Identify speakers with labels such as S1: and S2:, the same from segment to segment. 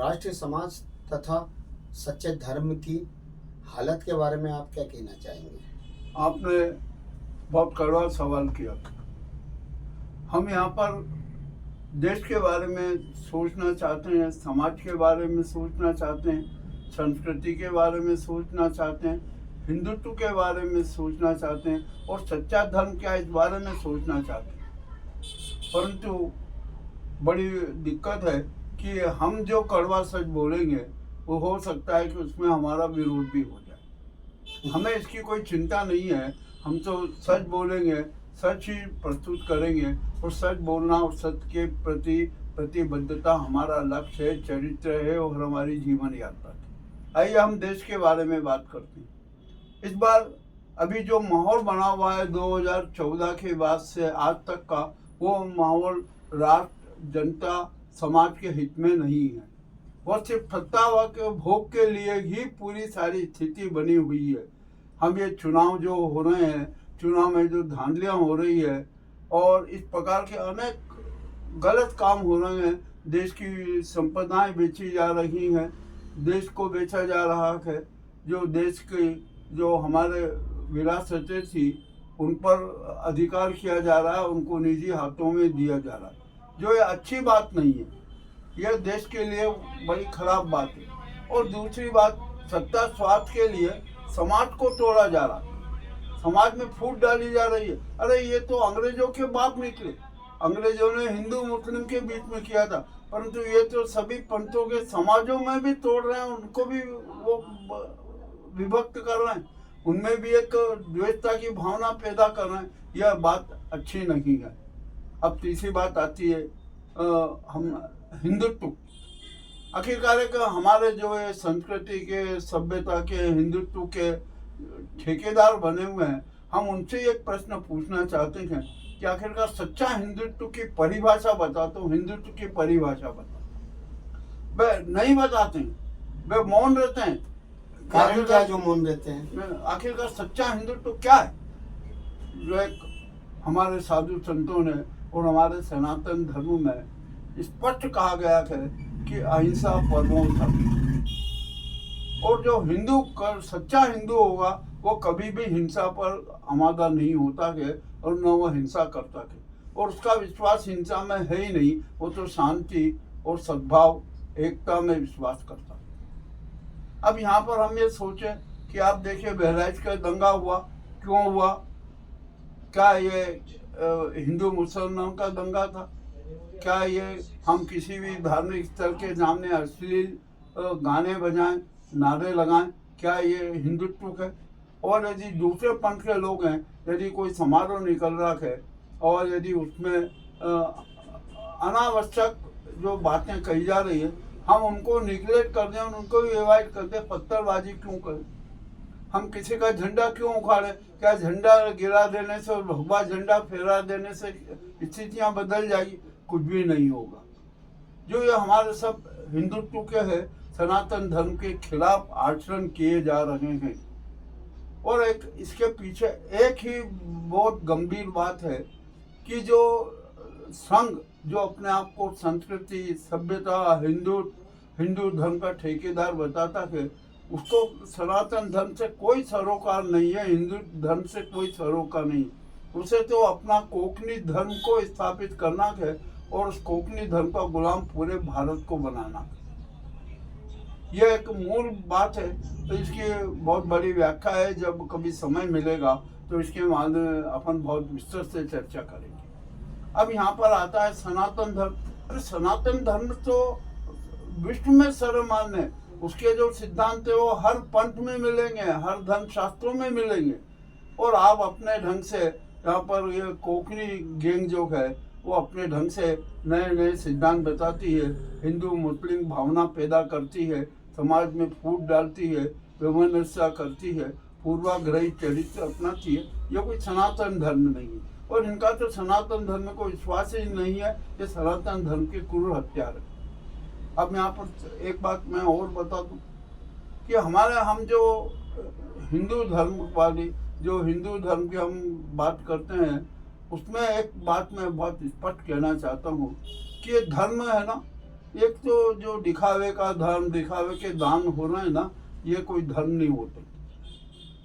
S1: राष्ट्रीय समाज तथा सच्चे धर्म की हालत के बारे में आप क्या कहना चाहेंगे?
S2: आपने बहुत कड़वा सवाल किया। हम यहाँ पर देश के बारे में सोचना चाहते हैं, समाज के बारे में सोचना चाहते हैं, संस्कृति के बारे में सोचना चाहते हैं, हिंदुत्व के बारे में सोचना चाहते हैं और सच्चा धर्म क्या है इस बारे में सोचना चाहते हैं। परंतु बड़ी दिक्कत है कि हम जो कड़वा सच बोलेंगे वो हो सकता है कि उसमें हमारा विरोध भी हो जाए। हमें इसकी कोई चिंता नहीं है, हम तो सच बोलेंगे, सच ही प्रस्तुत करेंगे और सच बोलना और सत्य के प्रति प्रतिबद्धता हमारा लक्ष्य है, चरित्र है और हमारी जीवन यात्रा है। आइए हम देश के बारे में बात करते हैं। इस बार अभी जो माहौल बना हुआ है 2014 के बाद से आज तक का, वो माहौल राष्ट्र, जनता, समाज के हित में नहीं है। वह सिर्फ सत्ता के भोग के लिए ही पूरी सारी स्थिति बनी हुई है। हम ये चुनाव जो हो रहे हैं, चुनाव में जो धांधलियाँ हो रही है और इस प्रकार के अनेक गलत काम हो रहे हैं, देश की संपदाएं बेची जा रही हैं, देश को बेचा जा रहा है, जो देश की जो हमारे विरासतें थी उन पर अधिकार किया जा रहा है, उनको निजी हाथों में दिया जा रहा है, जो ये अच्छी बात नहीं है। यह देश के लिए बड़ी खराब बात है। और दूसरी बात, सत्ता स्वार्थ के लिए समाज को तोड़ा जा रहा है, समाज में फूट डाली जा रही है। अरे ये तो अंग्रेजों के बाप निकले, अंग्रेजों ने हिंदू मुस्लिम के बीच में किया था, परंतु ये तो सभी पंथों के समाजों में भी तोड़ रहे हैं, उनको भी वो विभक्त कर रहे हैं, उनमें भी एक द्वेषता की भावना पैदा कर रहे हैं। यह बात अच्छी नहीं है। अब तीसरी बात आती है हम हिंदुत्व। आखिरकार एक हमारे जो है संस्कृति के, सभ्यता के, हिंदुत्व के ठेकेदार बने हुए हैं, हम उनसे एक प्रश्न पूछना चाहते हैं कि आखिरकार सच्चा हिंदुत्व की परिभाषा बता। तो हिंदुत्व की परिभाषा बता। वे नहीं बताते हैं, वे मौन रहते हैं।
S1: कारण क्या जो मौन रहते हैं?
S2: आखिरकार सच्चा हिंदुत्व क्या है? जो एक हमारे साधु संतों ने और हमारे सनातन धर्म में स्पष्ट कहा गया है कि अहिंसा परमो धर्म। और जो हिंदू सच्चा हिंदू होगा वो कभी भी हिंसा पर आमादा नहीं होता है और न वह हिंसा करता है, और उसका विश्वास हिंसा में है ही नहीं। वो तो शांति और सद्भाव, एकता में विश्वास करता है। अब यहाँ पर हम ये सोचें कि आप देखिए बहराइच का दंगा हुआ, क्यों हुआ? क्या ये हिंदू मुसलमान का दंगा था? क्या ये हम किसी भी धार्मिक स्थल के सामने अश्लील गाने बजाएं, नारे लगाएं, क्या ये हिंदुत्व है? और यदि दूसरे पंथ के लोग हैं, यदि कोई समारोह निकल रहा है और यदि उसमें अनावश्यक जो बातें कही जा रही है, हम उनको निगलेक्ट कर दें, उनको भी अवॉइड कर दें, पत्थरबाजी क्यों करें? हम किसी का झंडा क्यों उखाड़े? क्या झंडा गिरा देने से और भगवा झंडा फहरा देने से स्थितियां बदल जाएगी? कुछ भी नहीं होगा। जो ये हमारे सब हिंदुत्व के है, सनातन धर्म के खिलाफ आचरण किए जा रहे हैं। और एक इसके पीछे एक ही बहुत गंभीर बात है कि जो संघ जो अपने आप को संस्कृति, सभ्यता, हिंदू धर्म का ठेकेदार बताता है, उसको सनातन धर्म से कोई सरोकार नहीं है, हिंदू धर्म से कोई सरोकार नहीं। उसे तो अपना कोंकणी धर्म को स्थापित करना है और उस कोंकणी धर्म का गुलाम पूरे भारत को बनाना है। यह एक मूल बात है। तो इसकी बहुत बड़ी व्याख्या है, जब कभी समय मिलेगा तो इसके बाद अपन बहुत विस्तार से चर्चा करेंगे। अब यहाँ पर आता है सनातन धर्म। अरे सनातन धर्म तो विश्व में सर्वमान्य है। उसके जो सिद्धांत है वो हर पंथ में मिलेंगे, हर धर्म शास्त्रों में मिलेंगे। और आप अपने ढंग से यहाँ पर ये कोंकणी गैंग जो है वो अपने ढंग से नए नए सिद्धांत बताती है, हिंदू मुस्लिम भावना पैदा करती है, समाज में फूट डालती है, विमर्शा करती है, पूर्वाग्रही चरित्र अपनाती है। ये कोई सनातन धर्म नहीं है। और इनका तो सनातन धर्म को विश्वास ही नहीं है। ये सनातन धर्म के क्रूर हत्यारे हैं। अब यहाँ पर एक बात मैं और बता दूं कि हम जो हिंदू धर्म वाली जो हिंदू धर्म की हम बात करते हैं, उसमें एक बात मैं बहुत स्पष्ट कहना चाहता हूँ कि ये धर्म है ना, एक तो जो दिखावे का धर्म, दिखावे के दान हो रहे हैं ना, ये कोई धर्म नहीं होता।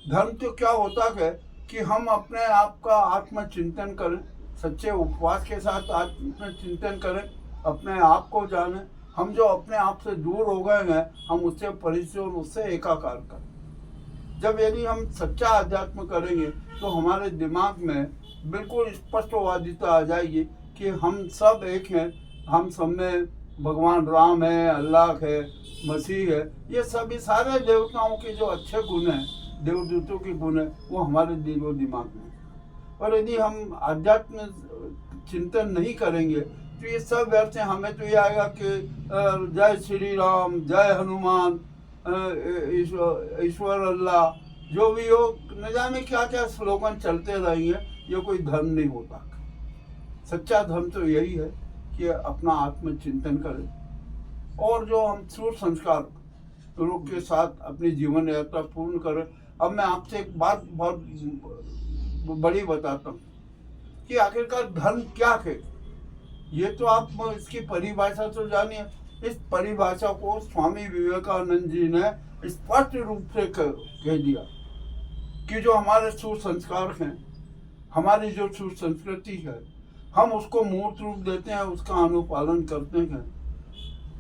S2: धर्म तो क्या होता है कि हम अपने आप का आत्मचिंतन करें, सच्चे उपवास के साथ आत्मचिंतन करें, अपने आप को जानें। हम जो अपने आप से दूर हो गए हैं, हम उससे परिचय और उससे एकाकार करें। जब यदि हम सच्चा अध्यात्म करेंगे तो हमारे दिमाग में बिल्कुल स्पष्टवादिता आ जाएगी कि हम सब एक हैं, हम सब में भगवान राम है, अल्लाह है, मसीह है, ये सभी सारे देवताओं के जो अच्छे गुण हैं, देवदूतों के गुण हैं, वो हमारे दिलो दिमाग में। और यदि हम आध्यात्म चिंतन नहीं करेंगे तो ये सब व्यर्थ है। हमें तो ये आएगा कि जय श्री राम, जय हनुमान, ईश्वर अल्लाह, जो भी हो, न जाने क्या क्या स्लोगन चलते रहेंगे। ये कोई धर्म नहीं होता। सच्चा धर्म तो यही है कि अपना आत्मचिंतन करें और जो हम सूर्य संस्कार के साथ अपनी जीवन यात्रा पूर्ण करें। अब मैं आपसे एक बात बहुत बड़ी बताता हूँ कि आखिरकार धर्म क्या है। ये तो आप इसकी परिभाषा तो जानिए। इस परिभाषा को स्वामी विवेकानंद जी ने स्पष्ट रूप से कह दिया कि जो हमारे सूर्य संस्कार हैं, हमारी जो सूर्य संस्कृति है, हम उसको मूर्त रूप देते हैं, उसका अनुपालन करते हैं,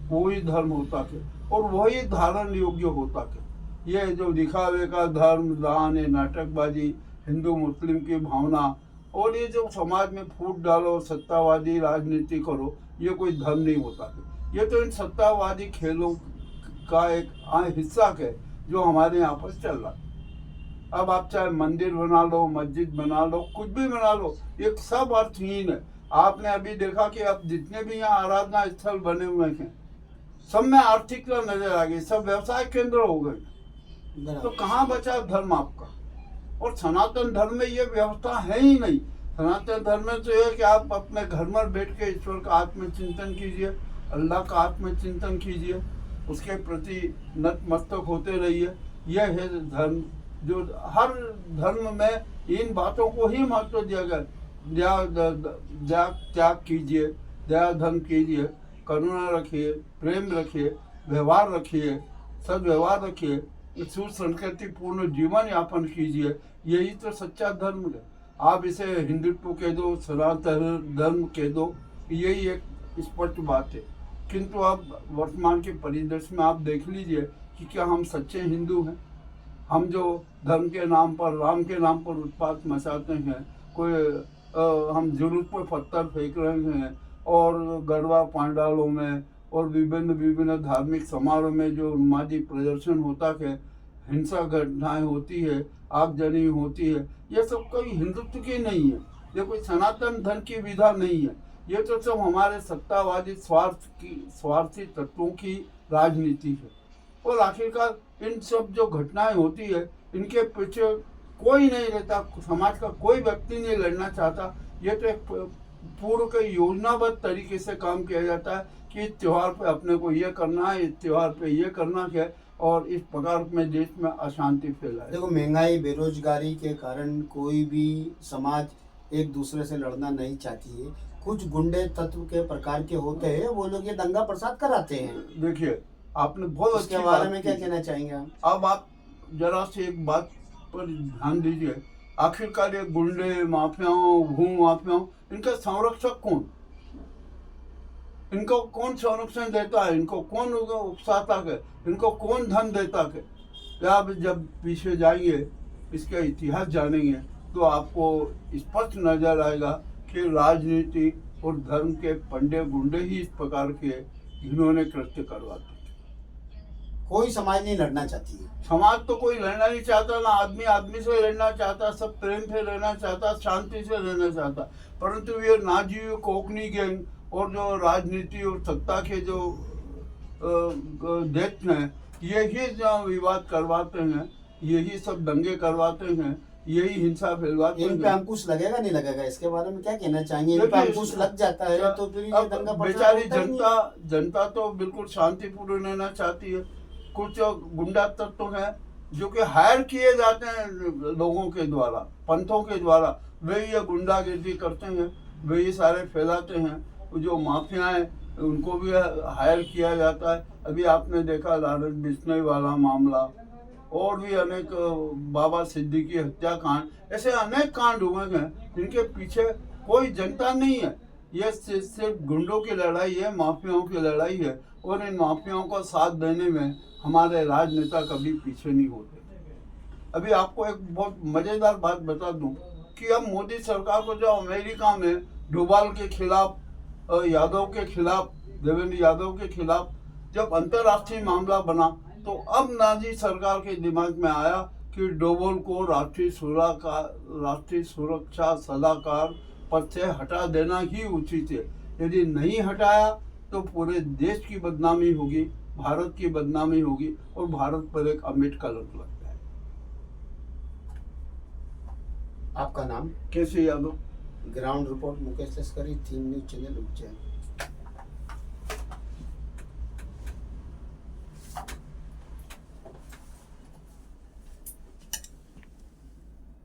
S2: वही धर्म होता है और वही धारण योग्य होता है। ये जो दिखावे का धर्म, दान, नाटकबाजी, हिंदू मुस्लिम की भावना और ये जो समाज में फूट डालो, सत्तावादी राजनीति करो, ये कोई धर्म नहीं होता है। ये तो इन सत्तावादी खेलों का एक हिस्सा है जो हमारे यहाँ पर चल रहा है। अब आप चाहे मंदिर बना लो, मस्जिद बना लो, कुछ भी बना लो, ये सब अर्थहीन है। आपने अभी देखा कि अब जितने भी यहाँ आराधना स्थल बने हुए हैं, सब में आर्थिकता नजर आ गई, सब व्यवसाय केंद्र हो गए। तो कहाँ बचा धर्म आपका? और सनातन धर्म में ये व्यवस्था है ही नहीं। सनातन धर्म में तो ये है कि आप अपने घर में बैठ के ईश्वर का आत्मचिंतन कीजिए, अल्लाह का आत्मचिंतन कीजिए, उसके प्रति नतमस्तक होते रहिए। यह है धर्म। जो हर धर्म में इन बातों को ही महत्व दिया गया। त्याग कीजिए, दया धर्म कीजिए, करुणा रखिए, प्रेम रखिए, व्यवहार रखिए, सद्व्यवहार रखिए, सूर्य संस्कृति पूर्ण जीवन यापन कीजिए। यही तो सच्चा धर्म है। आप इसे हिंदुत्व कह दो, सनातन धर्म कह दो, यही एक स्पष्ट बात है। किंतु अब वर्तमान के परिदृश्य में आप देख लीजिए कि क्या हम सच्चे हिंदू हैं? हम जो धर्म के नाम पर, राम के नाम पर उत्पात मचाते हैं, कोई हम जुलूस पर पत्थर फेंक रहे हैं और गढ़वा पांडालों में और विभिन्न धार्मिक समारोह में जो उन्मादी प्रदर्शन होता है, हिंसा घटनाएं होती है, आगजनी होती है, ये सब कोई हिंदुत्व की नहीं है, ये कोई सनातन धर्म की विधा नहीं है। ये तो सब हमारे सत्तावादी स्वार्थी तत्वों की राजनीति है। और आखिरकार इन सब जो घटनाएं होती है, इनके पीछे कोई नहीं रहता, समाज का कोई व्यक्ति नहीं लड़ना चाहता। ये तो एक पूर्व के योजनाबद्ध तरीके से काम किया जाता है कि इस त्योहार पे अपने को ये करना है, इस त्योहार पे ये करना है, और इस प्रकार में देश में अशांति फैलाए।
S1: देखो, महंगाई, बेरोजगारी के कारण कोई भी समाज एक दूसरे से लड़ना नहीं चाहती है। कुछ गुंडे तत्व के प्रकार के होते हैं, वो लोग ये दंगा प्रसाद कराते हैं।
S2: देखिए, आपने बहुत
S1: उसके बारे में क्या कहना चाहेंगे आप?
S2: अब आप जरा से एक बात पर ध्यान दीजिए। आखिरकार ये गुंडे, माफियाओं, भू माफियाओं, इनका संरक्षक कौन? इनको कौन संरक्षण देता है? इनको कौन उकसाता है? इनको कौन धन देता है? आप जब पीछे जाएंगे, इसका इतिहास जानेंगे, तो आपको स्पष्ट नजर आएगा कि राजनीति और धर्म के पंडे गुंडे ही इस प्रकार के इन्होंने कृत्य करवाते।
S1: कोई समाज नहीं लड़ना चाहती है।
S2: समाज तो कोई लड़ना नहीं चाहता, ना आदमी आदमी से लड़ना चाहता, सब प्रेम से रहना चाहता, शांति से रहना चाहता। परंतु ये नाजी, कोकनी गैंग और जो राजनीति और सत्ता के जो दैत्य हैं, यही जो विवाद करवाते हैं, यही सब दंगे करवाते हैं, यही हिंसा फैलवाते हैं।
S1: इन पे अंकुश लगेगा नहीं लगेगा, इसके बारे में क्या कहना चाहिए? इन पे अंकुश लग जाता है तो फिर ये दंगा
S2: बेचारी जनता तो बिल्कुल शांतिपूर्ण रहना चाहती है। कुछ गुंडा तत्व हैं जो कि हायर किए जाते हैं लोगों के द्वारा, पंथों के द्वारा, वे ये गुंडागिर्दी करते हैं, वे ये सारे फैलाते हैं। जो माफियाएं उनको भी हायर किया जाता है। अभी आपने देखा लालन बिश्नोई वाला मामला, और भी अनेक बाबा सिद्दीकी हत्याकांड, ऐसे अनेक कांड हुए हैं जिनके पीछे कोई जनता नहीं है। ये सिर्फ गुंडों की लड़ाई है, माफियाओं की लड़ाई है, और इन माफियाओं को साथ देने में हमारे राजनेता कभी पीछे नहीं होते। अभी आपको एक बहुत मजेदार बात बता दूं कि अब मोदी सरकार को जो अमेरिका में डोभाल के खिलाफ, यादव के खिलाफ, देवेंद्र यादव के खिलाफ जब अंतर्राष्ट्रीय मामला बना, तो अब नाजी सरकार के दिमाग में आया कि डोभाल को राष्ट्रीय सुरक्षा सलाहकार पद से हटा देना ही उचित है। यदि नहीं हटाया तो पूरे देश की बदनामी होगी, भारत की बदनामी होगी, और भारत पर एक अमिट कलंक लग जाए।
S1: आपका नाम?
S2: कैसे यादव।
S1: ग्राउंड रिपोर्ट मुकेश लश्करी, थीम न्यूज चैनल उज्जैन।